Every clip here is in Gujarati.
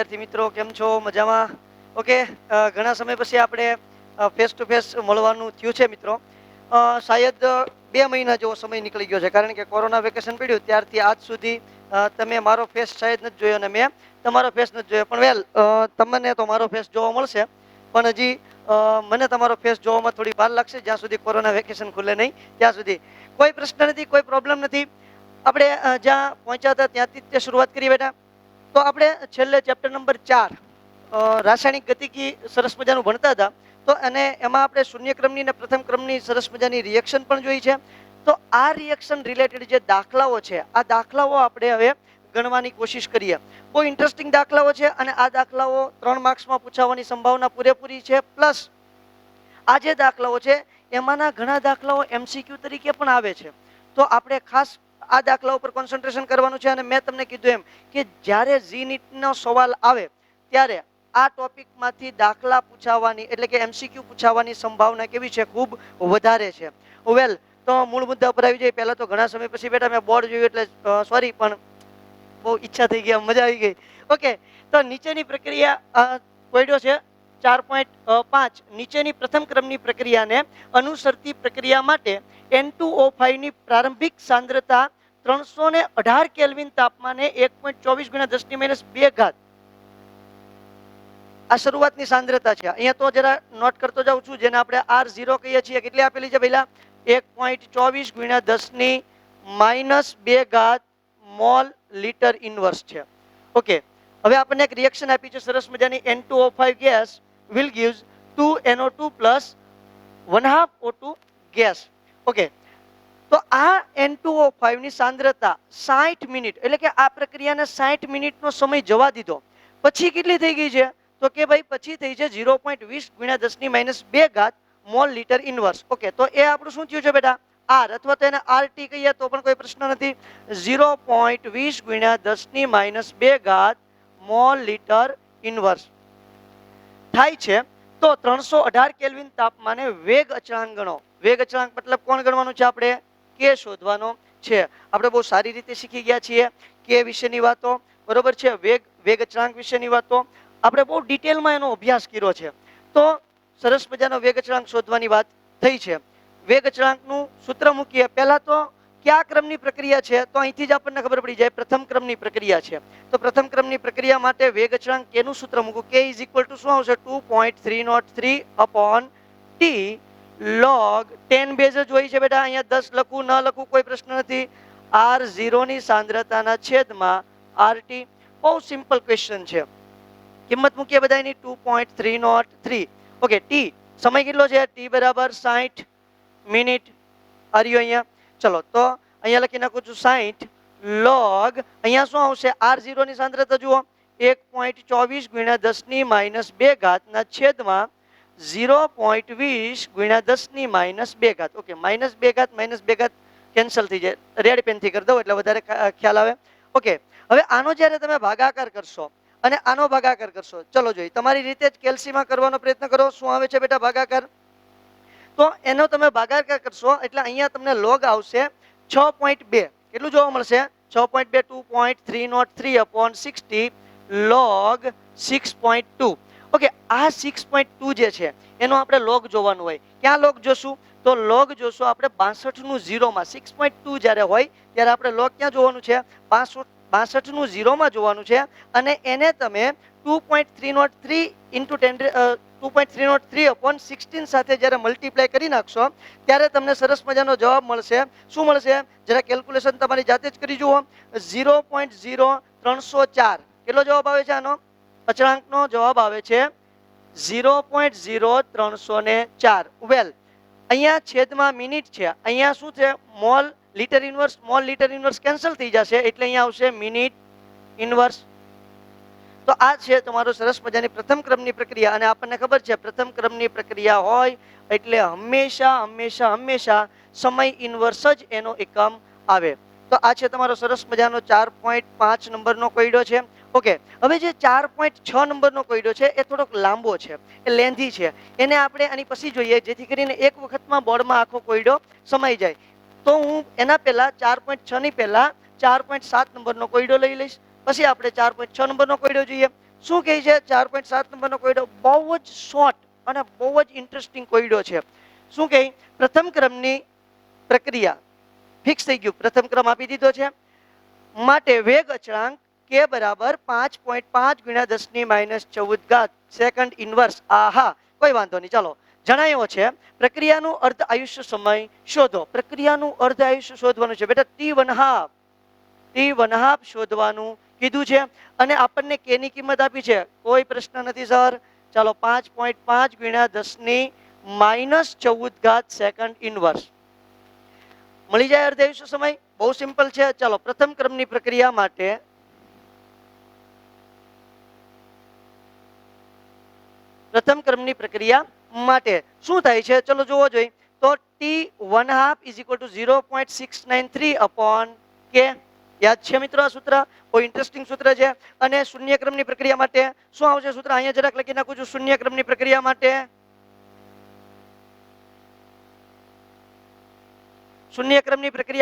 વિદ્યાર્થી મિત્રો, કેમ છો? મજામાં? ઓકે, ઘણા સમય પછી આપણે ફેસ ટુ ફેસ મળવાનું થયું છે મિત્રો. શાયદ 2 મહિના જેવો સમય નીકળી ગયો છે, કારણ કે કોરોના વેકેશન પડ્યું ત્યારથી આજ સુધી તમે મારો ફેસ શાયદ નથી જોયો અને મેં તમારો ફેસ નથી જોયો. પણ વેલ, તમને તો મારો ફેસ જોવા મળશે, પણ હજી મને તમારો ફેસ જોવામાં થોડી વાર લાગશે, જ્યાં સુધી કોરોના વેકેશન ખુલે નહીં ત્યાં સુધી. કોઈ પ્રશ્ન નથી, કોઈ પ્રોબ્લેમ નથી. આપણે જ્યાં પહોંચ્યા હતા ત્યાંથી જ શરૂઆત કરી બેટા. તો આપણે છેલ્લે ચેપ્ટર નંબર 4 રાસાયણિક ગતિકી સરસ મજાનું ભણતા હતા. તો અને એમાં આપણે શૂન્ય ક્રમની અને પ્રથમ ક્રમની સરસ મજાની રિએક્શન પણ જોઈ છે. તો આ રિએક્શન રિલેટેડ જે દાખલાઓ છે, આ દાખલાઓ આપણે હવે ગણવાની કોશિશ કરીએ. બહુ ઇન્ટરેસ્ટિંગ દાખલાઓ છે અને આ દાખલાઓ 3 માર્ક્સમાં પૂછાવાની સંભાવના પૂરેપૂરી છે. પ્લસ આ જે દાખલાઓ છે એમાંના ઘણા દાખલાઓ MCQ તરીકે પણ આવે છે. તો આપણે ખાસ આ દાખલા ઉપર કોન્સન્ટ્રેશન કરવાનું છે. અને મેં તમને કીધું એમ કે જ્યારે ઝીનીટનો સવાલ આવે ત્યારે આ ટોપિકમાંથી દાખલા પૂછાવાની એટલે કે MCQ પૂછાવાની સંભાવના કેવી છે? ખૂબ વધારે છે. વેલ, તો મૂળ મુદ્દા પર આવી જાય. પહેલા તો ઘણા સમય પછી બેટા મેં બોર્ડ જોયું એટલે સોરી, પણ બહુ ઈચ્છા થઈ ગઈ, મજા આવી ગઈ. ઓકે, તો નીચેની પ્રક્રિયા કોયડો છે 4.5. નીચેની પ્રથમ ક્રમની પ્રક્રિયાને અનુસરતી પ્રક્રિયા માટે N2O5 ની પ્રારંભિક સાંદ્રતા 318 કેલ્વિન તાપમાને 1.24 × 10⁻² ઘાત આ શરૂઆતની સાંદ્રતા છે. અહીંયા તો જરા નોટ કરતો જાઉં છું, જેને આપણે R0 કહીએ છીએ. કેટલી આપેલી છે પહેલા? 1.24 × 10⁻² મોલ લીટર ઇન્વર્સ છે. ઓકે, હવે આપણને એક રિએક્શન આપી છે સરસ મજાની. N2O5 gas will gives 2NO2 plus 1/2 O2 gas. Okay, તો આ N2O5 ની સાંદ્રતા 60 મિનિટ એટલે કે આ પ્રક્રિયાને 60 મિનિટનો સમય જવા દીધો. પછી કેટલી થઈ ગઈ છે? તો કે ભાઈ પછી થઈ છે 0.20 × 10⁻² મોલ લીટર ઇન્વર્સ. ઓકે, તો એ આપણું શું થયું છે બેટા? R, અથવા તો એને RT કહીએ તો પણ કોઈ પ્રશ્ન નથી. 0.20 × 10⁻² મોલ લીટર ઇન્વર્સ થાય છે. તો 318 કેલ્વિન તાપમાને વેગ અચળાંક ગણો. વેગ અચળાંક મતલબ કોણ ગણવાનું છે? આપણે K શોધવાનો છે. આપણે બહુ સારી રીતે શીખી ગયા છીએ K વિશેની વાતો, બરોબર છે. વેગ અચળાંક વિશેની વાતો આપણે બહુ ડિટેલમાં એનો અભ્યાસ કર્યો છે. તો સરસ મજાનો વેગ અચળાંક શોધવાની વાત થઈ છે. વેગ અચળાંકનું સૂત્ર મૂકીએ. પહેલા તો કયા ક્રમની પ્રક્રિયા છે? તો અહીંથી જ આપણને ખબર પડી જાય, પ્રથમ ક્રમની પ્રક્રિયા છે. તો પ્રથમ ક્રમની પ્રક્રિયા માટે વેગ અચળાંક કેનું સૂત્ર મૂકું? K = શું આવશે? 2.303 / T log 10 બેઝ જ હોય છે બેટા. અહીંયા 10 લખું ન લખું કોઈ પ્રશ્ન નથી. R0 ની સાંદ્રતાના છેદમાં RT. બહુ સિમ્પલ ક્વેશ્ચન છે. કિંમત મૂકીએ બધાની 2.303. ઓકે, T સમય કેટલો છે? T બરાબર 60 મિનિટ. આર્યો અહીંયા. ચલો, તો અહીંયા લખી નાખું છું 60 log. અહીંયા શું આવશે? R0 ની સાંદ્રતા જુઓ 1.24 × 10⁻² ના છેદમાં 0.20 × 10⁻². ઓકે, -2 કેન્સલ થઈ જાય. રેડ પેનથી કરી દઉં એટલે વધારે ખ્યાલ આવે. ઓકે, હવે આનો જ્યારે તમે ભાગાકાર કરશો અને આનો ભાગાકાર કરશો, ચલો જોઈએ. તમારી રીતે જ કેલ્સીમાં કરવાનો પ્રયત્ન કરો. શું આવે છે બેટા ભાગાકાર? તો એનો તમે ભાગાકાર કરશો એટલે અહીંયા તમને લોગ આવશે 6.2. કેટલું જોવા મળશે? 6.2. 2.303 / 60 log 6.2. ઓકે, આ 6.2 જે છે એનો આપણે લોગ જોવાનું હોય. ક્યાં લોગ જોશું? તો લોગ જોશું આપણે 62 નું 0 માં. 6.2 જ્યારે હોય ત્યારે આપણે લોગ ક્યાં જોવાનું છે? 62 નું 0 માં જોવાનું છે. અને એને તમે 2.303 / 16 સાથે જ્યારે મલ્ટીપ્લાય કરી નાખશો ત્યારે તમને સરસ મજાનો જવાબ મળશે. શું મળશે? જરા કેલ્ક્યુલેશન તમારી જાતે જ કરી જુઓ. 0.0304. કેટલો જવાબ આવે છે આનો? અચળાંકનો જવાબ આવે છે 0.0304. વેલ, અહીંયા છેદમાં મિનિટ છે, અહીંયા શું છે? Mall litre inverse. Mall litre inverse cancel થઈ જશે એટલે અહીંયા આવશે મિનિટ ઇન્વર્સ. તો આ છે તમારો સરસ મજાની પ્રથમ ક્રમની પ્રક્રિયા. અને આપણને ખબર છે પ્રથમ ક્રમની પ્રક્રિયા હોય એટલે હંમેશા સમય ઇન્વર્સ જ એનો એકમ આવે. તો આ છે તમારો સરસ મજાનો 4.5 નંબરનો કોયડો છે. ઓકે, હવે જે 4.6 નંબરનો કોયડો છે એ થોડોક લાંબો છે, એ લેન્ધી છે. એને આપણે આની પછી જોઈએ જેથી કરીને એક વખતમાં બોર્ડમાં આખો કોયડો સમાઈ જાય. તો હું એના પહેલા 4.6 ની પહેલા 4.7 નંબરનો કોયડો લઈ લઈશ. પછી આપણે 4.6 નંબરનો કોયડો જોઈએ. શું કહે છે 4.7 નંબરનો કોયડો બહુ જ શોર્ટ અને બહુ જ ઇન્ટરેસ્ટિંગ કોયડો છે. શું કહે પ્રથમ ક્રમની પ્રક્રિયા ફિક્સ થઈ ગયું, પ્રથમ ક્રમ આપી દીધો છે માટે વેગ અચળાંક કે બરાબર 5.5 ગુણ્યા 10 ની -14 સેકન્ડ ઇનવર્સ. આહા, કોઈ વાંધો નહીં, ચાલો જણાયો છે પ્રક્રિયાનું અર્ધ આયુષ્ય સમય શોધો. પ્રક્રિયાનું અર્ધ આયુષ્ય શોધવાનું છે બેટા, t1/2 શોધવાનું કીધું છે અને આપણને કે ની કિંમત આપી છે, કોઈ પ્રશ્ન નથી સર. ચાલો 5.5 ગુણ્યા 10 ની -14 સેકન્ડ ઇનવર્સ મળી જાય અર્ધ આયુષ્ય સમય. બહુ સિમ્પલ છે. ચાલો પ્રથમ ક્રમની પ્રક્રિયા માટે શું થાય છે ચલો જોવો જોઈએ તો t1/2 = 0.693 upon k. યાદ છે મિત્રો આ સૂત્ર? બહુ ઇન્ટરેસ્ટિંગ સૂત્ર છે. અને શૂન્ય ક્રમની પ્રક્રિયા માટે શું આવશે સૂત્ર? અહીંયા જરાક લખી નાખું છું. શૂન્ય ક્રમની પ્રક્રિયા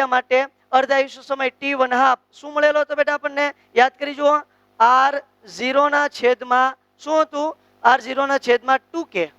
માટે અર્ધ આયુષ્ય સમય t1/2 શું મળેલો હતો બેટા આપણને? યાદ કરી જુઓ, r0 ના છેદમાં શું હતું? r0 / 2k.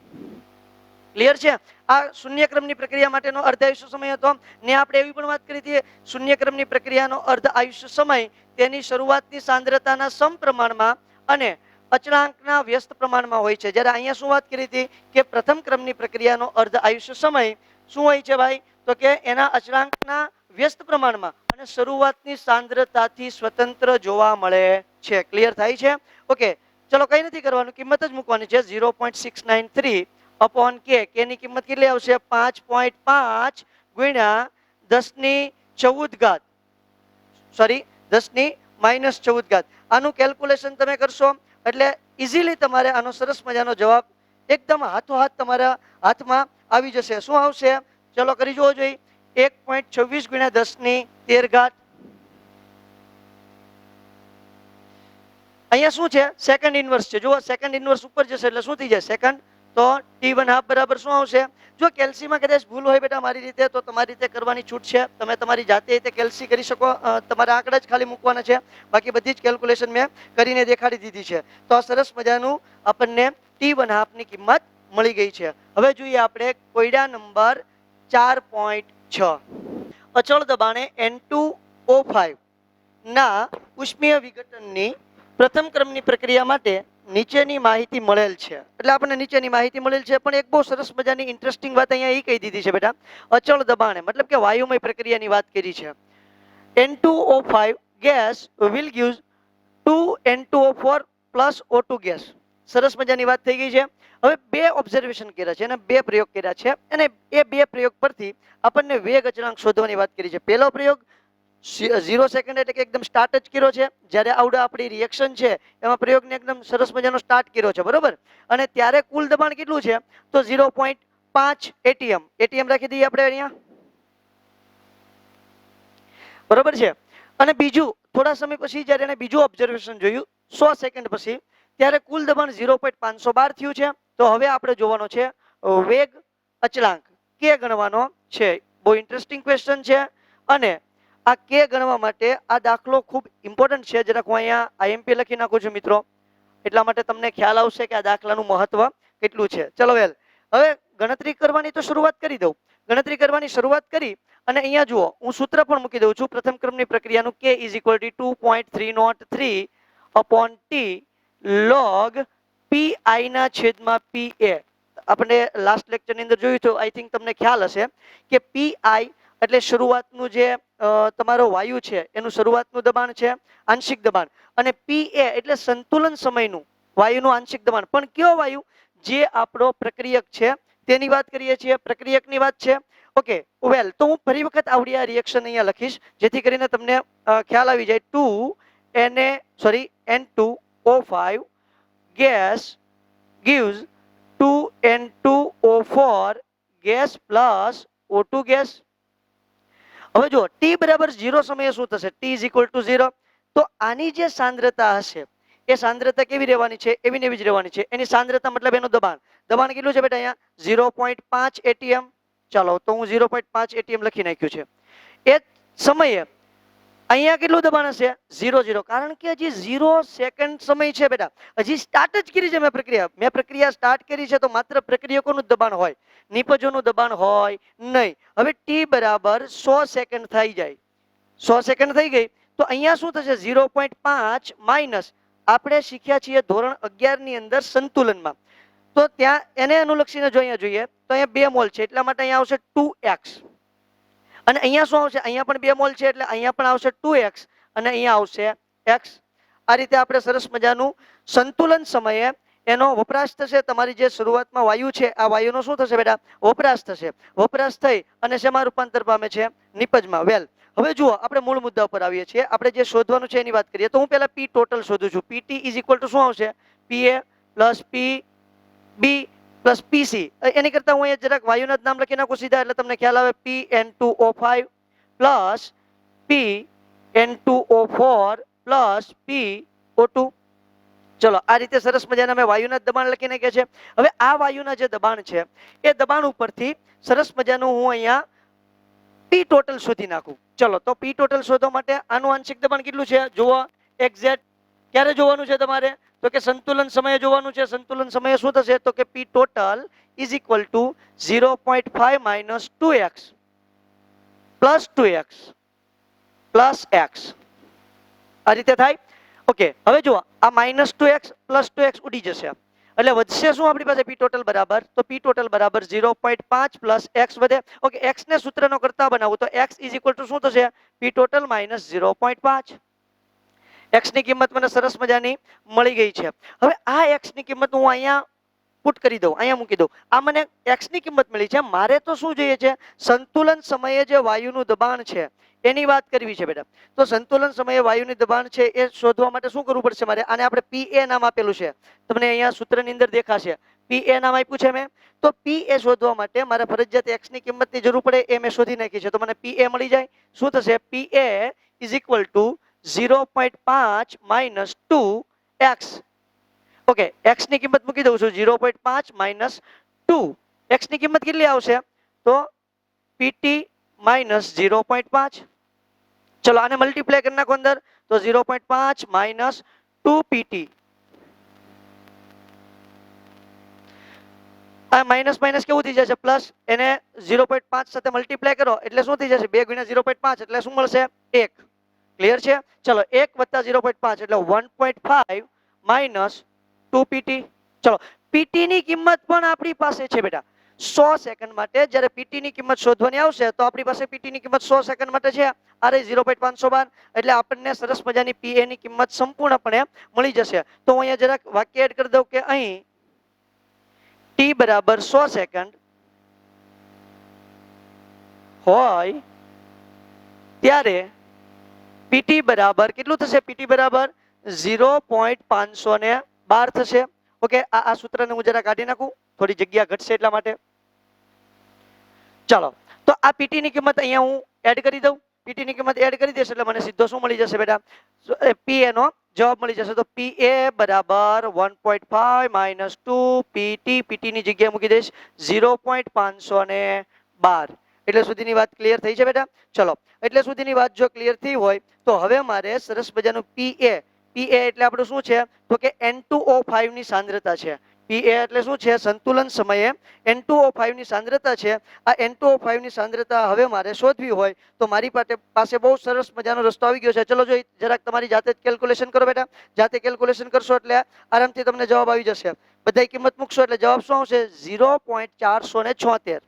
ક્લિયર છે? આ શૂન્ય ક્રમની પ્રક્રિયા માટેનો અર્ધ આયુષ્ય સમય હતો ને આપણે એવી પણ વાત કરી હતી શૂન્ય ક્રમની પ્રક્રિયાનો અર્ધ આયુષ્ય સમય તેની શરૂઆતની સાંદ્રતાના સમપ્રમાણમાં અને અચળાંકના વ્યસ્ત પ્રમાણમાં હોય છે. જ્યારે અહીંયા શું વાત કરી હતી કે પ્રથમ ક્રમની પ્રક્રિયાનો અર્ધ આયુષ્ય સમય શું હોય છે ભાઈ? તો કે એના અચળાંકના વ્યસ્ત પ્રમાણમાં અને શરૂઆતની સાંદ્રતાથી સ્વતંત્ર જોવા મળે છે. ક્લિયર થાય છે? ઓકે, ચલો કઈ નથી કરવાનું, કિંમત જ મૂકવાની છે 0.693 upon k. k ની કિંમત કેટલી આવશે? 5.5 ગુણ્યા 10 ની 14 સોરી 10 ની -14. આનું કેલ્ક્યુલેશન તમે કરશો એટલે ઇઝીલી તમારે આનો સરસ મજાનો જવાબ એકદમ હાથોહાથ તમારા હાથમાં આવી જશે. શું આવશે? ચલો કરી જોવો જોઈએ. 1.26 ગુણ્યા 10 ની 13. અહીંયા શું છે? સેકન્ડ ઇનવર્સ છે. જુઓ સેકન્ડ ઇનવર્સ ઉપર જશે એટલે શું થઈ જાય? સેકન્ડ. તો t1/2 બરાબર શું આવશે? જો કેલ્સીમાં કદાચ ભૂલ હોય બેટા મારી રીતે તો તમારી રીતે કરવાની છૂટ છે. તમે તમારી જાતે રીતે કેલ્સી કરી શકો, તમારા આંકડા જ ખાલી મૂકવાના છે. બાકી બધી જ કેલ્ક્યુલેશન મેં કરીને દેખાડી દીધી છે. તો આ સરસ મજાનું આપણને t1/2 ની કિંમત મળી ગઈ છે. હવે જોઈએ આપણે કોયડા નંબર 4.6. અચળ દબાણે N2O5 ના ઉષ્મીય વિઘટનની પ્રથમ ક્રમની પ્રક્રિયા માટે નીચેની માહિતી મળેલ છે. એટલે આપણને નીચેની માહિતી મળેલ છે પણ એક બહુ સરસ મજાની ઇન્ટરેસ્ટિંગ વાત અહીંયા એ કહી દીધી છે બેટા, અચળ દબાણે મતલબ કે વાયુમય પ્રક્રિયાની વાત કરી છે. N2O5 gas will give 2N2O4 plus O2 gas. સરસ મજાની વાત થઈ ગઈ છે. હવે બે ઓબ્ઝર્વેશન કર્યા છે અને બે પ્રયોગ કર્યા છે અને એ બે પ્રયોગ પરથી આપણને વેગ અચળાંક શોધવાની વાત કરી છે. પહેલો પ્રયોગ 0 સેકન્ડ એટલે કે એકદમ સ્ટાર્ટ જ કર્યો છે. જ્યારે આવડે આપણી રિએક્શન છે એમાં પ્રયોગને એકદમ સરસ મજાનો સ્ટાર્ટ કર્યો છે, બરોબર? અને ત્યારે કુલ દબાણ કેટલું છે? તો 0.5 atm. atm રાખી દઈએ આપણે અહીંયા, બરોબર છે? અને બીજું થોડા સમય પછી જ્યારે એને બીજું ઓબ્ઝર્વેશન જોયું 100 સેકન્ડ પછી, ત્યારે કુલ દબાણ 0.512 થયું છે. તો હવે આપણે જોવાનો છે વેગ અચળાંક કે ગણવાનો છે. બહુ ઇન્ટરેસ્ટિંગ ક્વેશ્ચન છે અને આ કે ગણવા માટે આ દાખલો ખૂબ ઇમ્પોર્ટન્ટ છે. જરાક હું અહીંયા આઈએમપી લખી નાખું છું મિત્રો, એટલા માટે તમને ખ્યાલ આવશે કે આ દાખલાનું મહત્વ કેટલું છે. ચલો વેલ, હવે ગણતરી કરવાની તો શરૂઆત કરી દઉં. ગણતરી કરવાની શરૂઆત કરી અને અહીંયા જુઓ હું સૂત્ર પણ મૂકી દઉં છું પ્રથમ ક્રમની પ્રક્રિયાનું. k = 2.303 upon t log pi ના છેદમાં pa. આપણે લાસ્ટ લેક્ચરની અંદર જોયું તો આઈ થિંક તમને ખ્યાલ હશે કે pi એટલે શરૂઆતનું જે તમારો વાયુ છે એનું શરૂઆતનું દબાણ છે, આંશિક દબાણ. અને pa એટલે સંતુલન સમયનું વાયુનું આંશિક દબાણ. પણ કયો વાયુ? જે આપણો પ્રક્રિયક છે તેની વાત કરીએ છીએ, પ્રક્રિયકની વાત છે. ઓકે વેલ, તો હું ફરી વખત આવડી આ રિએક્શન અહીંયા લખીશ જેથી કરીને તમને ખ્યાલ આવી જાય. N2O5 gas gives 2N2O4 gas plus O2 gas. હવે જો t બરાબર 0 સમયે શું થશે? t = 0. તો આની જે સાંદ્રતા હશે એ સાંદ્રતા કેવી રહેવાની છે? એવી ને એવી જ રહેવાની છે. એની સાંદ્રતા મતલબ એનું દબાણ. દબાણ કેટલું છે બેટા? અહીંયા 0.5 atm. ચાલો તો હું 0.5 atm લખી નાખ્યું છે. એ સમયે અહીંયા કેટલું દબાણ હશે 0 0, કારણ કે હજી 0 સેકન્ડ સમય છે બેટા, હજી સ્ટાર્ટ જ કરી છે મેં પ્રક્રિયા સ્ટાર્ટ કરી છે, તો માત્ર પ્રક્રિયકોનું જ દબાણ હોય, નિપજોનું દબાણ હોય નહીં. હવે t બરાબર 100 સેકન્ડ થઈ જાય, 100 સેકન્ડ થઈ ગઈ, તો અહીંયા શું થશે 0.5 માઇનસ આપણે શીખ્યા છીએ ધોરણ 11 ની અંદર સંતુલનમાં, તો ત્યાં એને અનુલક્ષીને જો અહીંયા જોઈએ તો અહીંયા 2 મોલ છે, એટલા માટે અહીંયા આવશે 2x, અને અહીંયા શું આવશે, અહીંયા પણ 2 મોલ છે એટલે અહીંયા પણ આવશે 2x, અને અહીંયા આવશે x. આ રીતે આપણે સરસ મજાનું સંતુલન સમયે એનો વપરાશ થશે. તમારી જે શરૂઆતમાં વાયુ છે આ વાયુનો શું થશે બેટા, વપરાશ થશે. વપરાશ થઈ અને શેમાં રૂપાંતર પામે છે, નિપજમાં. વેલ, હવે જુઓ આપણે મૂળ મુદ્દા ઉપર આવીએ છીએ. આપણે જે શોધવાનું છે એની વાત કરીએ તો હું પહેલા p ટોટલ શોધું છું. pt ઇઝ ઇક્વલ ટુ શું આવશે, pa પ્લસ pb પ્લસ પીસી. એની કરતા હું અહીંયા જરાક વાયુના જ નામ લખી નાખું સીધા, એટલે તમને ખ્યાલ આવે. Pn2O5 plus Pn2O4 plus PO2. ચલો, આ રીતે સરસ મજાના મેં વાયુના દબાણ લખી નાખ્યા છે. હવે આ વાયુના જે દબાણ છે એ દબાણ ઉપરથી સરસ મજાનું હું અહીંયા p ટોટલ શોધી નાખું. ચલો, તો p ટોટલ શોધવા માટે આનું આંશિક દબાણ કેટલું છે જુઓ. એક્ઝેક્ટ ક્યારે જોવાનું છે તમારે, તો કે સંતુલન સમયે જોવાનું છે. સંતુલન સમયે શું થશે, તો કે p total is equal to 0.5 minus 2x plus 2x plus x. આ રીતે થાય. ઓકે, હવે જુઓ આ માઇનસ 2x પ્લસ 2x ઉડી જશે, એટલે વધશે શું આપણી પાસે p ટોટલ બરાબર, તો p ટોટલ બરાબર 0.5 પ્લસ x વધે. ઓકે, x ને સૂત્રનો કરતા બનાવું તો x ઇઝ ઇક્વલ ટુ શું થશે, p ટોટલ માઇનસ 0.5. x ની કિંમત મને સરસ મજાની મળી ગઈ છે. હવે આ x ની કિંમત હું અહીંયા પુટ કરી દઉં, અહીંયા મૂકી દઉં. આ મને x ની કિંમત મળી છે. મારે તો શું જોઈએ છે, સંતુલન સમયે જે વાયુનું દબાણ છે એની વાત કરવી છે બેટા. તો સંતુલન સમયે વાયુનું દબાણ છે એ શોધવા માટે શું કરવું પડશે મારે, આને આપણે PA નામ આપેલું છે, તમને અહીંયા સૂત્રની અંદર દેખાશે. PA નામ આપ્યું છે મેં, તો PA શોધવા માટે મારે ફરજિયાત x ની કિંમતની જરૂર પડે, એ મેં શોધી નાખી છે. તો મને PA મળી જાય. શું થશે, PA is equal to 0.5 minus 2x. Okay, x ની કિંમત મૂકી દઉં છું 0.5 માઇનસ 2. x ની કિંમત કેટલી આવશે, તો pt માઇનસ 0.5. ચલો, આને મલ્ટીપ્લાય કરી નાખો અંદર, તો 0.5 માઇનસ 2 pt. આ માઇનસ માઇનસ કેવું થઈ જશે, પ્લસ. એને 0.5 સાથે મલ્ટીપ્લાય કરો એટલે શું થઈ જશે, 2 ગુણ્યા 0.5 એટલે શું મળશે, 1. ક્લિયર છે. ચલો, 1 વત્તા 0.5 એટલે 1.5 માઇનસ 2 pt. ચલો, pt ની કિંમત પણ આપણી પાસે છે બેટા 100 સેકન્ડ માટે. જ્યારે pt ની કિંમત શોધવાની આવશે તો આપણી પાસે pt ની કિંમત 100 સેકન્ડ માટે છે. આ રહી 0.512, એટલે આપણને સરસ મજાની pa ની કિંમત સંપૂર્ણપણે મળી જશે. તો હું અહીંયા જરાક વાક્ય એડ કરી દઉં કે અહીં t બરાબર 100 સેકન્ડ હોય ત્યારે pt બરાબર કેટલું થશે, pt બરાબર 0.512 થશે. ઓકે, આ સૂત્રને હું જરા કાઢી નાખું, થોડી જગ્યા ઘટશે એટલા માટે. ચાલો, તો આ pt ની કિંમત અહીંયા હું એડ કરી દઉં. pt ની કિંમત એડ કરી દેશે એટલે મને સીધો શું મળી જશે બેટા, pa નો જવાબ મળી જશે. તો pa બરાબર 1.5 માઇનસ 2 pt. pt ની જગ્યાએ મૂકી દઈશ 0.512. એટલે સુધીની વાત ક્લિયર થઈ છે બેટા. ચલો, એટલે સુધીની વાત જો ક્લિયર થઈ હોય તો હવે મારે સરસ મજાનું pa એટલે આપણું શું છે, તો કે N2O5 ની સાંદ્રતા છે. pa એટલે શું છે, સંતુલન સમયે N2O5 ની સાંદ્રતા છે. આ N2O5 ની સાંદ્રતા હવે મારે શોધવી હોય તો મારી પાસે બહુ સરસ મજાનો રસ્તો આવી ગયો છે. ચલો, જો જરાક તમારી જાતે જ કેલ્ક્યુલેશન કરો બેટા. જાતે કેલ્ક્યુલેશન કરશો એટલે આરામથી તમને જવાબ આવી જશે. બધાય કિંમત મૂકશો એટલે જવાબ શું આવશે, 0.476.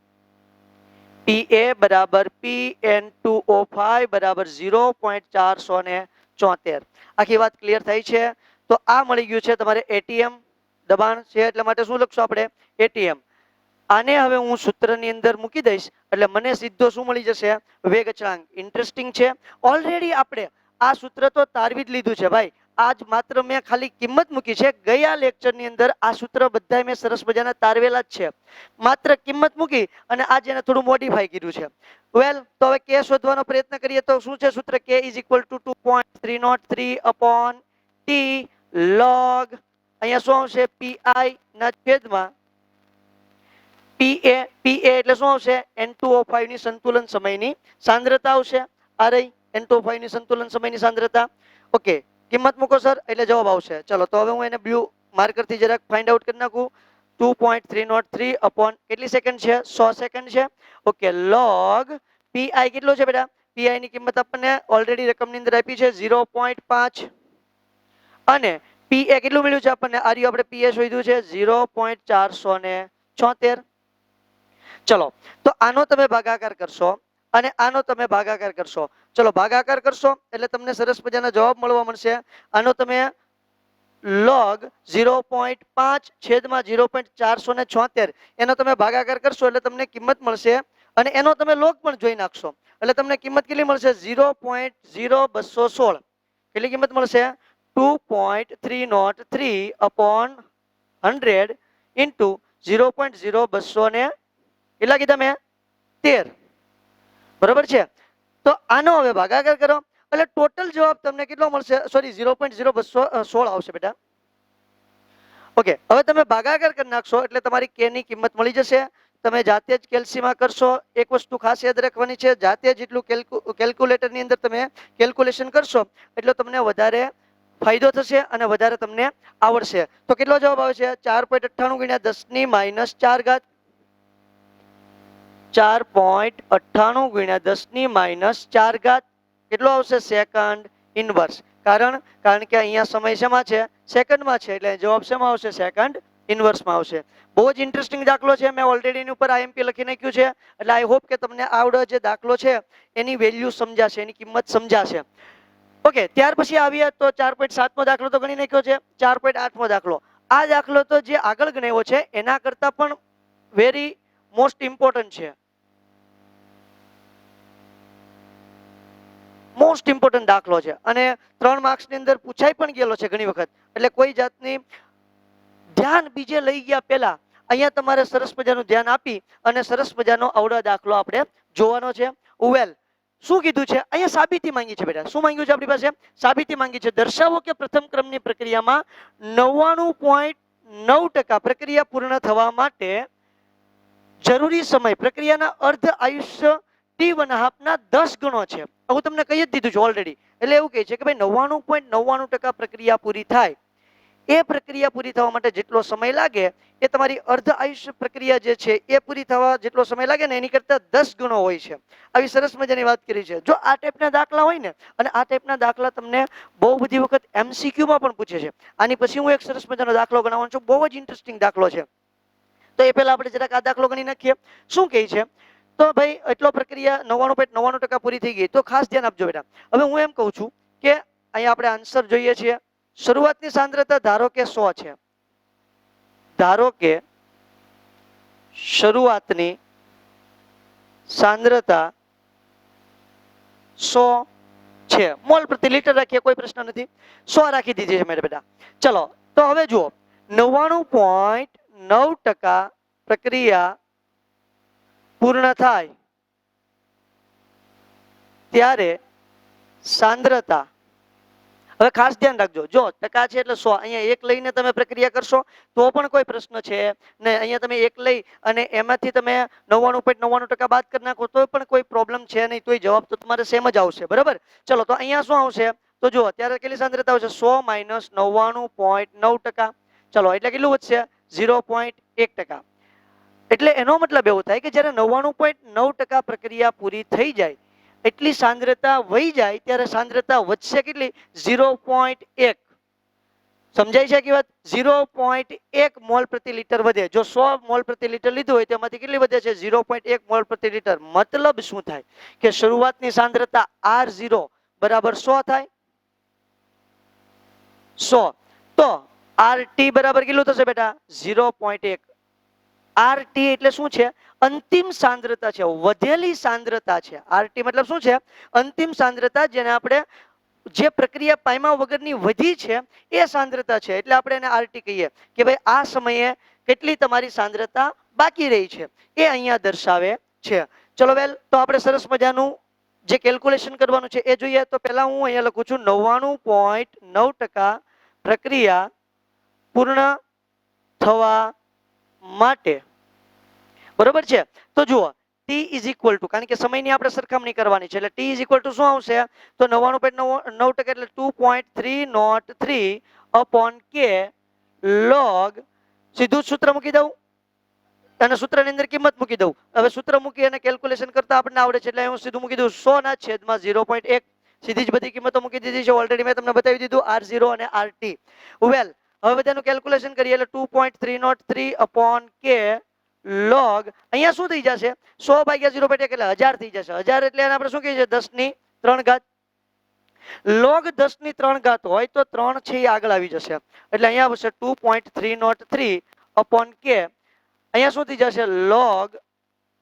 pa બરાબર Pn2O5 બરાબર 0.476. આખી વાત ક્લિયર થઈ છે. તો આ મળી ગયું છે તમારે એટીએમ દબાણ છે, એટલે માટે શું લખશું આપણે, એટીએમ. આને હવે હું સૂત્રની અંદર મૂકી દઈશ એટલે મને સીધો શું મળી જશે, વેગ અચળાંક. ઇન્ટરેસ્ટિંગ છે. ઓલરેડી આપણે આ સૂત્ર તો તારવી જ લીધું છે ભાઈ. આજ માત્ર મેં ખાલી કિંમત મૂકી છે. ગયા લેક્ચરની અંદર આ સૂત્ર બધા મેં સરસ મજાના તારવેલા જ છે, માત્ર કિંમત મૂકી અને આજ એને થોડું મોડિફાઈ કર્યું છે. વેલ, તો હવે કે શોધવાનો પ્રયત્ન કરીએ તો શું છે સૂત્ર, k is equal to 2.303 upon t log અહીંયા શું આવશે, pi ના છેદમાં pa એટલે શું આવશે, N2O5 ની સંતુલન સમયની સાંદ્રતા આવશે. આ રહી N2O5 ની સંતુલન સમયની સાંદ્રતા. ઓકે, કિંમત મૂકો સર એટલે જવાબ આવશે. ચલો તો હવે હું એને બ્લુ માર્કરથી જરાક ફાઇન્ડ આઉટ કરી નાખું. 2.303 અપોન કેટલી સેકન્ડ છે? 100 સેકન્ડ છે. ઓકે, log pi કેટલો છે બેટા? pi ની કિંમત આપણને ઓલરેડી રકમની અંદર આપી છે 0.5 અને pa કેટલું મળ્યું છે આપણને? આર્યુ આપણે pa શોધ્યું છે 0.476. ચલો તો આનો તમે ભાગાકાર કરશો અને આનો તમે ભાગાકાર કરશો. ચલો ભાગાકાર કરશો એટલે તમને સરસ મજાના જવાબ મળવા મળશે. આનો તમે log 0.5 છેદમાં 0.476 એનો તમે ભાગાકાર કરશો એટલે તમને કિંમત મળશે અને એનો તમે log પણ જોઈ નાખશો એટલે તમને કિંમત કેટલી મળશે? 0.0216. કેટલી કિંમત મળશે? 2.303 upon 100 into 0.0200 ને કેટલા કીધા મેં? 13. બરોબર છે. તો આનો હવે ભાગાકાર કરો એટલે ટોટલ જવાબ તમને કેટલો મળશે? સોરી 0.0216 આવશે બેટા. ઓકે, હવે તમે ભાગાકાર કરી નાખશો એટલે તમારી કે ની કિંમત મળી જશે. તમે જાતે જ કેલ્સીમાં કરશો. એક વસ્તુ ખાસ યાદ રાખવાની છે, જાતે જેટલું કેલ્ક્યુલેટરની અંદર તમે કેલ્ક્યુલેશન કરશો એટલે તમને વધારે ફાયદો થશે અને વધારે તમને આવડશે. તો કેટલો જવાબ આવે છે? 4.98 ગુણ્યા 10⁻⁴. 4.98 ગુણ્યા 10⁻⁴. કેટલો આવશે? Second inverse. કારણ કે અહીંયા સમય શેમાં છે? સેકન્ડમાં છે એટલે જવાબ શેમાં આવશે? સેકન્ડ ઇનવર્સમાં આવશે. બહુ જ ઇન્ટરેસ્ટિંગ દાખલો છે. મેં ઓલરેડી એની ઉપર આઈએમપી લખી નાખ્યું છે એટલે આઈ હોપ કે તમને આવડો જે દાખલો છે એની વેલ્યુ સમજાશે, એની કિંમત સમજાશે. ઓકે, ત્યાર પછી આવીએ તો 4.7મો દાખલો તો ગણી નાખ્યો છે. 4.8મો દાખલો. આ દાખલો તો જે આગળ ગણાવ્યો છે એના કરતા પણ વેરી મોસ્ટ ઇમ્પોર્ટન્ટ છે. મોસ્ટ ઇમ્પોર્ટન્ટ દાખલો છે અને 3 માર્ક્સની અંદર પૂછાઈ પણ ગયેલો છે ઘણી વખત. એટલે કોઈ જાતની ધ્યાન બીજે લઈ ગયા પહેલા અહીંયા તમારે સરસ મજાનું ધ્યાન આપી અને સરસ મજાનો આવડો દાખલો આપણે જોવાનો છે. વેલ, શું કીધું છે અહીંયા? સાબિતી માંગી છે બેટા. શું માંગ્યું છે આપણી પાસે? સાબિતી માંગી છે. દર્શાવો કે પ્રથમ ક્રમની પ્રક્રિયામાં 99.9% પ્રક્રિયા પૂર્ણ થવા માટે જરૂરી સમય પ્રક્રિયાના અર્ધ આયુષ્ય T1/2 ના 10 ગણો છે. હું તમને કહી જ દીધું છે ઓલરેડી. એટલે એવું કહે છે કે ભાઈ 99.99% પ્રક્રિયા પૂરી થાય એ પ્રક્રિયા પૂરી થવા માટે જેટલો સમય લાગે એ તમારી અર્ધ આયુષ્ય પ્રક્રિયા જે છે એ પૂરી થવા જેટલો સમય લાગે ને એની કરતા 10 ગણો હોય છે. આવી સરસ મજાની વાત કરી છે. જો આ ટાઈપના દાખલા હોય ને અને આ ટાઈપના દાખલા તમને બહુ બધી વખત MCQ માં પણ પૂછે છે. આની પછી હું એક સરસ મજાનો દાખલો ગણાવવાનો છું. બહુ જ ઇન્ટરેસ્ટિંગ દાખલો છે. તો એ પહેલા આપણે જરાક આ દાખલો ગણી નાખીએ. શું કહે છે? તો ભાઈ એટલો પ્રક્રિયા 99.99% પૂરી થઈ ગઈ. તો ખાસ ધ્યાન આપજો બેટા. હવે હું એમ કહું છું કે અહીંયા આપણે આન્સર જોઈએ છીએ. શરૂઆતની સાંદ્રતા ધારો કે 100 છે. ધારો કે શરૂઆતની સાંદ્રતા 100 છે. મોલ પ્રતિ લિટર રાખીએ, કોઈ પ્રશ્ન નથી. 100 રાખી દીધી છે મેં બેટા. ચલો તો હવે જુઓ 99.9% પ્રક્રિયા પૂર્ણ થાય ત્યારે સાંદ્રતા, હવે ખાસ ધ્યાન રાખજો, જો ટકા છે એટલે 100, અહીંયા 1 લઈને તમે પ્રક્રિયા કરશો તો પણ કોઈ પ્રશ્ન છે ને, અહીંયા તમે 1 લઈ અને એમાંથી તમે 99.99% બાદ કરી નાખો તો પણ કોઈ પ્રોબ્લેમ છે નહીં, તોય જવાબ તો તમારે સેમ જ આવશે. બરાબર. ચલો તો અહીંયા શું આવશે? તો જુઓ ત્યારે કેટલી સાંદ્રતા આવશે? 100 - 99.9%. ચલો એટલે કેટલું વધશે? 0.1%. એટલે એનો મતલબ એવો થાય કે જ્યારે 99.9% પ્રક્રિયા પૂરી થઈ જાય એટલી સાંદ્રતા વહી જાય ત્યારે સાંદ્રતા વધશે કેટલી? 0.1. સમજાય છે કે વાત? 0.1 મોલ પ્રતિ લિટર વધે. જો 100 મોલ પ્રતિ લિટર લીધું હોય તેમાંથી કેટલી વધે છે? 0.1 મોલ પ્રતિ લિટર. મતલબ શું થાય કે શરૂઆતની સાંદ્રતા R0 બરાબર 100 થાય. 100 તો RT બરાબર કેટલું થશે બેટા? 0.1. RT એટલે શું છે? અંતિમ સાંદ્રતા છે, વધેલી સાંદ્રતા છે. RT મતલબ શું છે? અંતિમ સાંદ્રતા, જેને આપણે જે પ્રક્રિયા પામ્યા વગરની વધી છે એ સાંદ્રતા છે. એટલે આપણે એને RT કહીએ કે ભાઈ આ સમયે કેટલી તમારી સાંદ્રતા બાકી રહી છે એ અહીંયા દર્શાવે છે. ચલો વેલ, તો આપણે સરસ મજાનું જે કેલ્ક્યુલેશન કરવાનું છે એ જોઈએ. તો પહેલા હું અહીંયા લખું છું 99.9% પ્રક્રિયા પૂર્ણ થવા માટે. બરોબર છે. તો જુઓ ટી ઇઝ ઇક્વલ ટુ, કારણ કે સમયની આપણે સરખામણી કરવાની છે, એટલે ટી ઇઝ ઇક્વલ ટુ શું આવશે તો 99.9% એટલે 2.303 અપોન કે લોગ, સીધું સૂત્ર મૂકી દઉં અને સૂત્રની અંદર કિંમત મૂકી દઉં. હવે સૂત્ર મૂકી અને કેલ્ક્યુલેશન કરતા આપણને આવડે છે એટલે હું સીધું મૂકી દઉં 100 ના છેદમાં 0.1. સીધી જ બધી કિંમતો મૂકી દીધી છે. ઓલરેડી મેં તમને બતાવી દીધું R0 અને RT. વેલ, હવે બધાનું કેલ્ક્યુલેશન કરીએ એટલે 2.303 અપોન કે લોગ, અહીંયા શું થઈ જશે 100 ભાગ્યા 0.1 એટલે 1000 થઈ જશે. 1000 એટલે એને આપણે શું કહીએ છીએ 10 ની 3 ઘાત. લોગ 10 ની 3 ઘાત હોય તો 3 છે એ આગળ આવી જશે, એટલે અહીંયા આવશે 2.303 અપોન કે, અહીંયા શું થઈ જશે લોગ,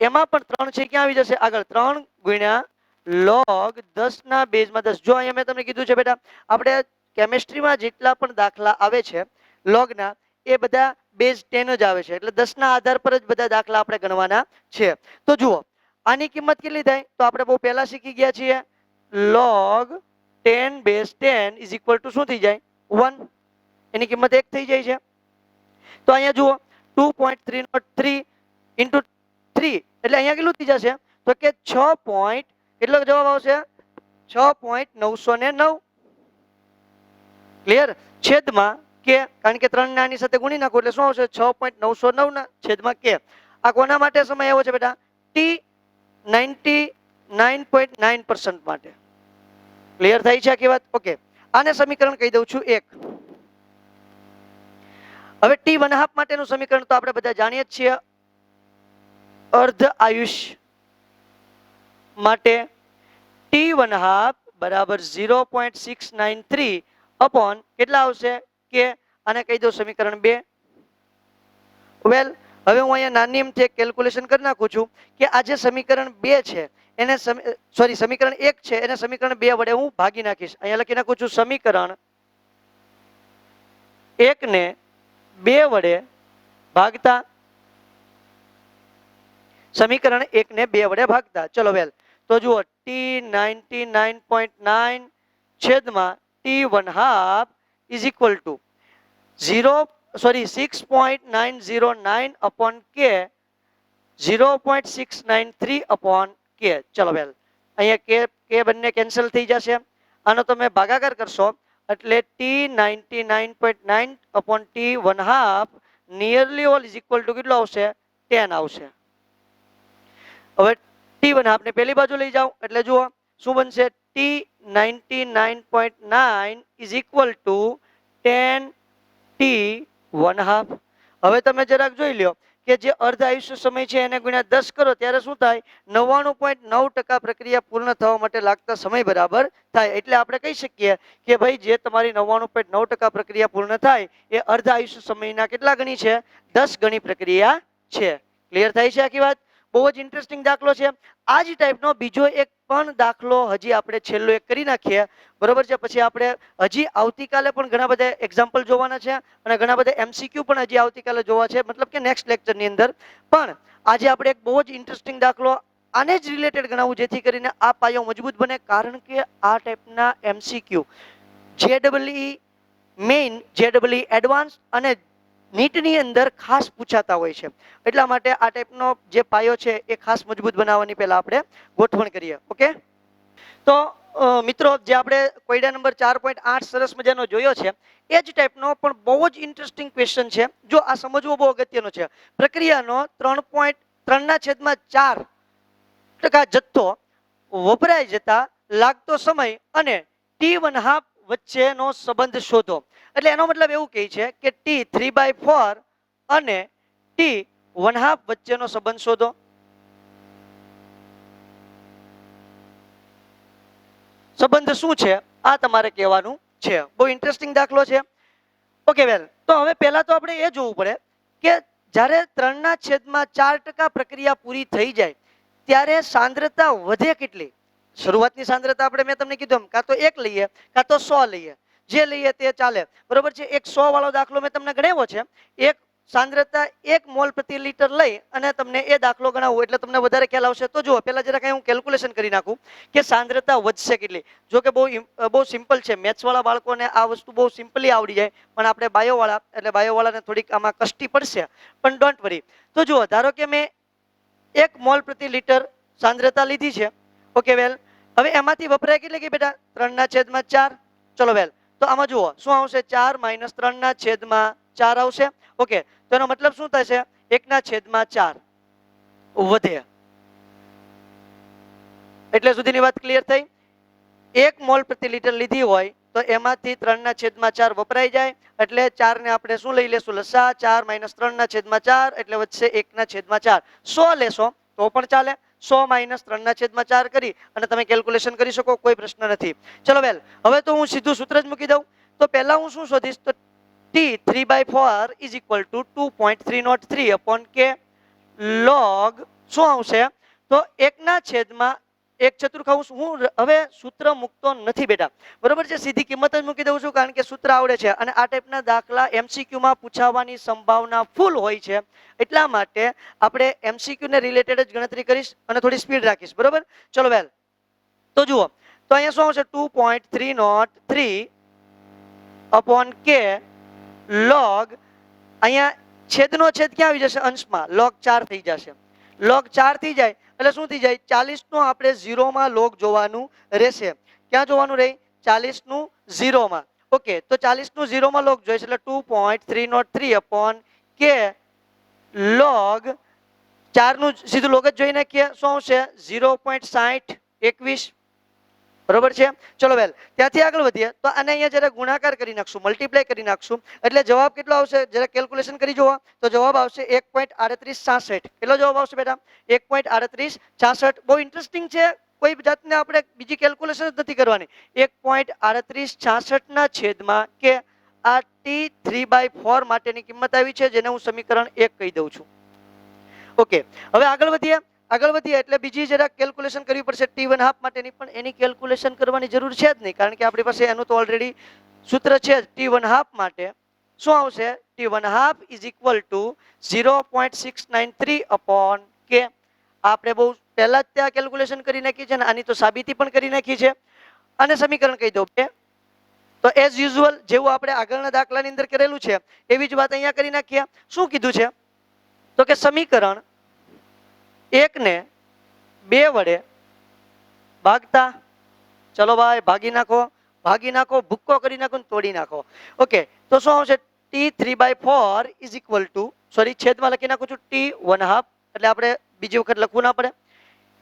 એમાં પણ 3 છે ક્યાં આવી જશે આગળ, 3 ગુણ્યા લોગ 10 ના બેઝમાં 10. જો અહીંયા મેં તમને કીધું છે બેટા, આપણે કેમિસ્ટ્રીમાં જેટલા પણ દાખલા આવે છે લોગના એ બધા બેઝ 10 જ આવે છે, એટલે 10 ના આધાર પર જ બધા દાખલા આપણે ગણવાના છે. તો જુઓ આની કિંમત કેટલી થાય તો આપણે બહુ પહેલા શીખી ગયા છીએ, log 10 base 10 is equal to શું થઈ જાય 1, એની કિંમત 1 થઈ જાય છે. તો અહીંયા જુઓ 2.303 ઇન્ટુ 3 એટલે અહીંયા કેટલું થઈ જશે તો કે 6. કેટલો જવાબ આવશે 6.909. ક્લિયર? છેદમાં કે, કારણ કે 3 ને આની સાથે ગુણી નાખો એટલે શું આવશે 6.909 ના છેદમાં કે. આ કોના માટે સમય આવ્યો છે બેટા? ટી 99.9% માટે. ક્લિયર થઈ છે આખી વાત? ઓકે, આને સમીકરણ કહી દઉં છું 1. હવે ટી 1/2 માટેનું સમીકરણ તો આપણે બધા જાણીએ જ છીએ. અર્ધ આયુષ્ય માટે ટી 1/2 બરાબર 0.693 અપોન કેટલા આવશે કે, આને કહી દઉં સમીકરણ 2. વેલ, હવે હું અહીંયા નાની એમથી એક કેલ્ક્યુલેશન કરી નાખું છું કે આ જે સમીકરણ 2 છે એને સમીકરણ 1 છે એને સમીકરણ 2 વડે હું ભાગી નાખીશ. અહીંયા લખી નાખું છું સમીકરણ 1 ને 2 વડે ભાગતા, સમીકરણ 1 ને 2 વડે ભાગતા. ચલો વેલ, તો જુઓ ટી 99.9 છેદમાં T 1/2 is equal to 6.909 upon k 0.693 upon k. ચલો વેલ, અહીંયા કે બંને કેન્સલ થઈ જશે. આનો તમે ભાગાકાર કરશો એટલે T 99.9 upon T 1/2 nearly all is equal to કેટલો આવશે 10 આવશે. હવે ટી 1/2 ને પહેલી બાજુ લઈ જાઓ એટલે જુઓ શું બનશે, T 99.9 is equal to 10 T 1/2. હવે તમે જરાક જોઈ લ્યો કે જે અર્ધ આયુષ્ય સમય છે એને ગુણ્યા 10 કરો ત્યારે શું થાય 99.9% પ્રક્રિયા પૂર્ણ થવા માટે લાગતા સમય બરાબર થાય. એટલે આપણે કહી શકીએ કે ભાઈ જે તમારી 99.9% પ્રક્રિયા પૂર્ણ થાય એ અર્ધ આયુષ્ય સમયના કેટલા ગણી છે 10 ગણી પ્રક્રિયા છે. ક્લિયર થાય છે આખી વાત? બહુ જ ઇન્ટરેસ્ટિંગ દાખલો છે. આ જ ટાઈપનો બીજો એક પણ દાખલો હજી આપણે છેલ્લો એક કરી નાખીએ, બરોબર છે? પછી આપણે હજી આવતીકાલે પણ ઘણા બધા એક્ઝામ્પલ જોવાના છે અને ઘણા બધા MCQ પણ હજી આવતીકાલે જોવા છે, મતલબ કે નેક્સ્ટ લેક્ચરની અંદર. પણ આજે આપણે એક બહુ જ ઇન્ટરેસ્ટિંગ દાખલો આને જ રિલેટેડ ગણાવું જેથી કરીને આ પાયો મજબૂત બને, કારણ કે આ ટાઈપના MCQ JEE main, JEE advance અને નીટની અંદર ખાસ પૂછાતા હોય છે. એટલા માટે આ ટાઈપનો જે પાયો છે એ ખાસ મજબૂત બનાવવાની પહેલા આપણે ગોઠવણ કરીએ. ઓકે, તો મિત્રો જે આપણે કોયડા નંબર 4.8 સરસ મજાનો જોયો છે એ જ ટાઈપનો પણ બહુ જ ઇન્ટરેસ્ટિંગ ક્વેશ્ચન છે. જો આ સમજવો બહુ અગત્યનો છે. પ્રક્રિયાનો 3.3/4% જથ્થો વપરાય જતા લાગતો સમય અને ટી 1/2 વચ્ચેનો સંબંધ શોધો. એટલે એનો મતલબ એવું કહે છે કે ટી 3/4 અને ટી 1/2 વચ્ચેનો સંબંધ શોધો. સંબંધ શું છે આ તમારે કહેવાનું છે. બહુ ઇન્ટરેસ્ટિંગ દાખલો છે. ઓકે વેલ, તો હવે પહેલા તો આપણે એ જોવું પડે કે જ્યારે 3/4% પ્રક્રિયા પૂરી થઈ જાય ત્યારે સાંદ્રતા વધે કેટલી. શરૂઆતની સાંદ્રતા આપણે મેં તમને કીધું કાં તો 1 લઈએ કાં તો 100 લઈએ, જે લઈએ તે ચાલે, બરોબર છે? એક 100 વાળો દાખલો મેં તમને ગણાવ્યો છે. એક સાંદ્રતા 1 મોલ પ્રતિ લિટર લઈ અને તમને એ દાખલો ગણાવું એટલે તમને વધારે ખ્યાલ આવશે. તો જુઓ પહેલા જરા કંઈ હું કેલ્ક્યુલેશન કરી નાખું કે સાંદ્રતા વધશે કેટલી. જો કે બહુ સિમ્પલ છે, મેથ્સ વાળા બાળકોને આ વસ્તુ બહુ સિમ્પલી આવડી જાય, પણ આપણે બાયોવાળાને થોડીક આમાં કષ્ટી પડશે, પણ ડોન્ટ વરી. તો જુઓ, ધારો કે મેં 1 મોલ પ્રતિ લિટર સાંદ્રતા લીધી છે. ઓકે વેલ, હવે એમાંથી વપરાય કેટલી ગઈ બેટા? 3/4. ચલો વેલ, તો આમાં જુઓ શું આવશે? 4 - 3/4 આવશે. ઓકે, તો એનો મતલબ શું થશે? 1/4 વધે. એટલે સુધીની વાત ક્લિયર થઈ? 1 મોલ પ્રતિ લિટર લીધી હોય તો એમાંથી 3/4 વપરાઈ જાય, એટલે 4 ને આપણે શું લઈ લેશું? લસા. 4 - 3/4 એટલે વધશે 1/4. 100 લેશો તો પણ ચાલે. 100 - 3/4 કરી અને તમે કેલ્ક્યુલેશન કરી શકો, કોઈ પ્રશ્ન નથી. ચલો વેલ, હવે તો હું સીધું સૂત્ર જ મૂકી દઉં. તો પહેલા હું શું શોધીશ? તો T 3/4 is equal to 2.303 upon K log શું આવશે? તો 1/1 હું હવે સૂત્ર મૂકતો નથી બેટા, બરોબર છે? સીધી કિંમત જ મૂકી દઉં છું, કારણ કે સૂત્ર આવડે છે અને આ ટાઈપના દાખલા MCQ માં પૂછાવાની સંભાવના ફૂલ હોય છે. એટલા માટે આપણે MCQ ને રિલેટેડ જ ગણતરી કરીશ અને થોડી સ્પીડ રાખીશ, બરોબર? ચલો વેલ, તો જુઓ, તો અહીંયા શું આવશે? 2.303 upon K log, અહીંયા છેદનો છેદ ક્યાં આવી જશે? અંશમાં. log 4 થઈ જશે. log 4 થઈ જાય એટલે શું થઈ જાય? 40 નું આપણે 0 માં log જોવાનું રહેશે. ક્યાં જોવાનું રહે? 40 નું 0 માં. ઓકે, તો 40 નું 0 માં log જોઈશે એટલે 2.303 upon K log 4 નું સીધું log જ જોઈ નાખીએ. શું આવશે? 0.6021. બરોબર છે? ચલો વેલ, ત્યાંથી આગળ વધીએ તો આને અહીંયા જરા ગુણાકાર કરી નાખશું, મલ્ટીપ્લાય કરી નાખશું, એટલે જવાબ કેટલો આવશે? જરા કેલ્ક્યુલેશન કરી જુઓ તો જવાબ આવશે 1.3866. કેટલો જવાબ આવશે બેટા? 1.3866. બહુ ઇન્ટરેસ્ટિંગ છે, કોઈ જાતને આપણે બીજી કેલ્ક્યુલેશન જ નથી કરવાની. 1.3866 ના છેદમાં કે આ T 3/4 માટેની કિંમત આવી છે, જેને હું સમીકરણ 1 કહી દઉં છું. ઓકે, હવે આગળ વધીએ. આગળ વધીએ એટલે બીજી જરા કેલ્ક્યુલેશન કરવી પડશે T1/2 માટેની, પણ એની કેલ્ક્યુલેશન કરવાની જરૂર છે જ નહીં, કારણ કે આપણી પાસે એનું તો ઓલરેડી સૂત્ર છે જ. T1/2 માટે શું આવશે? T1/2 is equal to 0.693 upon K. આપણે બહુ પહેલા જ ત્યાં કેલ્ક્યુલેશન કરી નાખી છે ને આની તો સાબિતી પણ કરી નાખી છે. અને સમીકરણ કહી દઉં બે. તો એઝ યુઝ્યુઅલ જેવું આપણે આગળના દાખલાની અંદર કરેલું છે એવી જ વાત અહીંયા કરી નાખીએ. શું કીધું છે? તો કે સમીકરણ 1 ને 2 વડે ભાગતા. ચલો ભાઈ, ભાગી નાખો, ભાગી નાખો, ભૂક્કો કરી નાખો, તોડી નાખો. ઓકે, તો શું આવશે? T 3/4 is equal to, sorry છેદમાં લખી નાખું છું, T1/2 એટલે આપણે બીજી વખત લખવું ના પડે,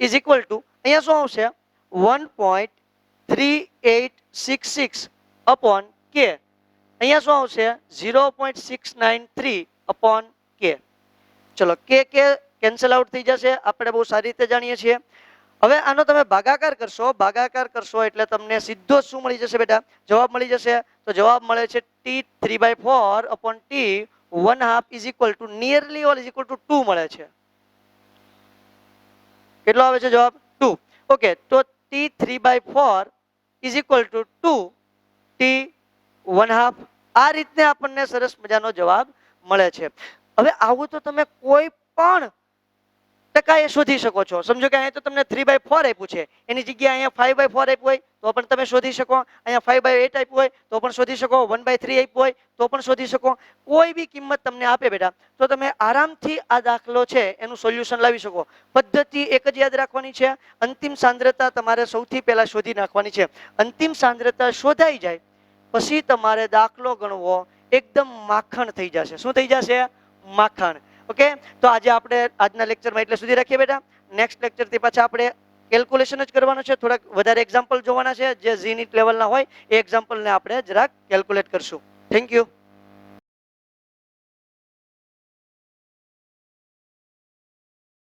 is equal to અહીંયા શું આવશે? 1.3866 upon K. અહીંયા શું આવશે? 0.693 upon K. ચલો, K કેન્સલ આઉટ થઈ જશે, આપણે બહુ સારી રીતે જાણીએ છીએ. હવે આનો તમે ભાગાકાર કરશો, ભાગાકાર કરશો એટલે તમને સીધો શું મળી જશે બેટા? જવાબ મળી જશે. તો જવાબ મળે છે T 3/4 upon T1/2 is equal to nearly or is equal to 2 મળે છે. કેટલો આવે છે જવાબ? 2. ઓકે, તો T 3/4 is equal to 2 T1/2. આ રીતને આપણને સરસ મજાનો જવાબ મળે છે. હવે આવું તો તમે કોઈ પણ ટકાએ શોધી શકો છો. સમજો કે અહીંયા તો તમને 3/4 આપ્યું છે, એની જગ્યાએ અહીંયા 5/4 આપ્યું હોય તો પણ તમે શોધી શકો. અહીંયા 5/8 આપ્યું હોય તો પણ શોધી શકો. 1/3 આપ્યું હોય તો પણ શોધી શકો. કોઈ બી કિંમત તમને આપે બેટા તો તમે આરામથી આ દાખલો છે એનું સોલ્યુશન લાવી શકો. પદ્ધતિ એક જ યાદ રાખવાની છે, અંતિમ સાંદ્રતા તમારે સૌથી પહેલા શોધી નાખવાની છે. અંતિમ સાંદ્રતા શોધાઈ જાય પછી તમારે દાખલો ગણવો એકદમ માખણ થઈ જશે. શું થઈ જશે? માખણ. ઓકે, તો આજે આપણે આજના લેક્ચરમાં એટલે સુધી રાખીએ બેટા. નેક્સ્ટ લેક્ચરથી પાછા આપણે કેલ્ક્યુલેશન જ કરવાનું છે, થોડાક વધારે એક્ઝામ્પલ જોવાના છે જે ઝીનીટ લેવલના હોય એ એક્ઝામ્પલને આપણે જરાક કેલ્ક્યુલેટ કરશું. Thank you.